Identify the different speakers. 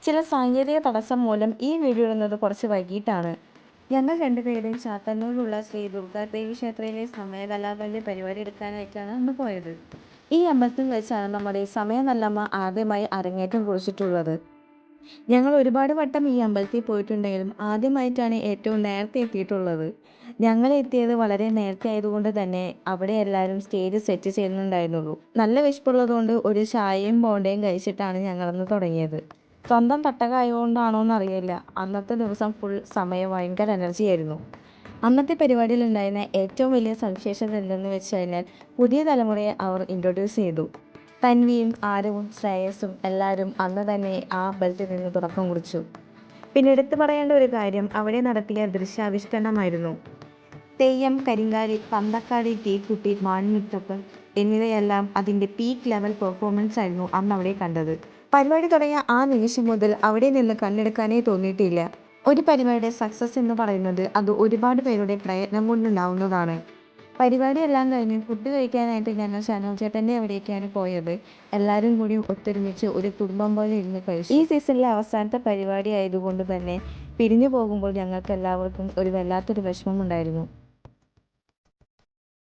Speaker 1: ചില സാങ്കേതിക തടസ്സം മൂലം ഈ വീഡിയോ ഇടുന്നത് കുറച്ച് വൈകിട്ടാണ്. ഞങ്ങൾ രണ്ടുപേരും ചാത്തന്നൂരിലുള്ള ശ്രീ ദുർഗാദേവി ക്ഷേത്രത്തിലെ സമയകലാപന്റെ പരിപാടി എടുക്കാനായിട്ടാണ് അന്ന് പോയത്. ഈ അമ്പലത്തിൽ വെച്ചാണ് നമ്മുടെ സമയനല്ലമ്മ ആദ്യമായി അരങ്ങേറ്റം കുറിച്ചിട്ടുള്ളത്. ഞങ്ങൾ ഒരുപാട് വട്ടം ഈ അമ്പലത്തിൽ പോയിട്ടുണ്ടെങ്കിലും ആദ്യമായിട്ടാണ് ഏറ്റവും നേരത്തെ എത്തിയിട്ടുള്ളത്. ഞങ്ങൾ എത്തിയത് വളരെ നേരത്തെ ആയതുകൊണ്ട് തന്നെ അവിടെ എല്ലാവരും സ്റ്റേജ് സെറ്റ് ചെയ്യുന്നുണ്ടായിരുന്നുള്ളൂ. നല്ല വിശപ്പുള്ളതുകൊണ്ട് ഒരു ചായയും ബോണ്ടയും കഴിച്ചിട്ടാണ് ഞങ്ങളന്ന് തുടങ്ങിയത്. സ്വന്തം തട്ടകമായതുകൊണ്ടാണോന്നറിയില്ല, അന്നത്തെ ദിവസം ഫുൾ സമയം ഭയങ്കര എനർജിയായിരുന്നു. അന്നത്തെ പരിപാടിയിലുണ്ടായിരുന്ന ഏറ്റവും വലിയ സവിശേഷത എന്തെന്ന് വെച്ച് കഴിഞ്ഞാൽ പുതിയ തലമുറയെ അവർ ഇൻട്രൊഡ്യൂസ് ചെയ്തു. തൻവിയും ആരവും ശ്രേയസും എല്ലാവരും അന്ന് തന്നെ ആ അമ്പലത്തിൽ നിന്ന് തുടക്കം കുറിച്ചു. പിന്നെ എടുത്തു പറയേണ്ട ഒരു കാര്യം അവിടെ നടത്തിയ ദൃശ്യാവിഷ്കരണമായിരുന്നു. തെയ്യം, കരിങ്കാലി, പന്തക്കാളി, തീക്കുട്ടി, മാണിമുത്തപ്പൻ എന്നിവയെല്ലാം അതിൻ്റെ പീക്ക് ലെവൽ പെർഫോമൻസ് ആയിരുന്നു അന്ന് അവിടെ കണ്ടത്. പരിപാടി തുടങ്ങിയ ആ നിമിഷം മുതൽ അവിടെ നിന്ന് കണ്ണെടുക്കാനേ തോന്നിയിട്ടില്ല. ഒരു പരിപാടിയുടെ സക്സസ് എന്ന് പറയുന്നത് അത് ഒരുപാട് പേരുടെ പ്രയത്നം കൊണ്ടുണ്ടാവുന്നതാണ്. പരിപാടിയെല്ലാം കഴിഞ്ഞ് ഫുഡ് കഴിക്കാനായിട്ട് ഞങ്ങൾ ഷനോൽ ചേട്ടൻ്റെ അവിടേക്കാണ് പോയത്. എല്ലാവരും കൂടി ഒത്തൊരുമിച്ച് ഒരു കുടുംബം പോലെ ഇരുന്ന് കഴിച്ചു. ഈ സീസണിലെ അവസാനത്തെ പരിപാടി ആയതുകൊണ്ട് തന്നെ പിരിഞ്ഞു പോകുമ്പോൾ ഞങ്ങൾക്ക് എല്ലാവർക്കും ഒരു വല്ലാത്തൊരു വിഷമമുണ്ടായിരുന്നു.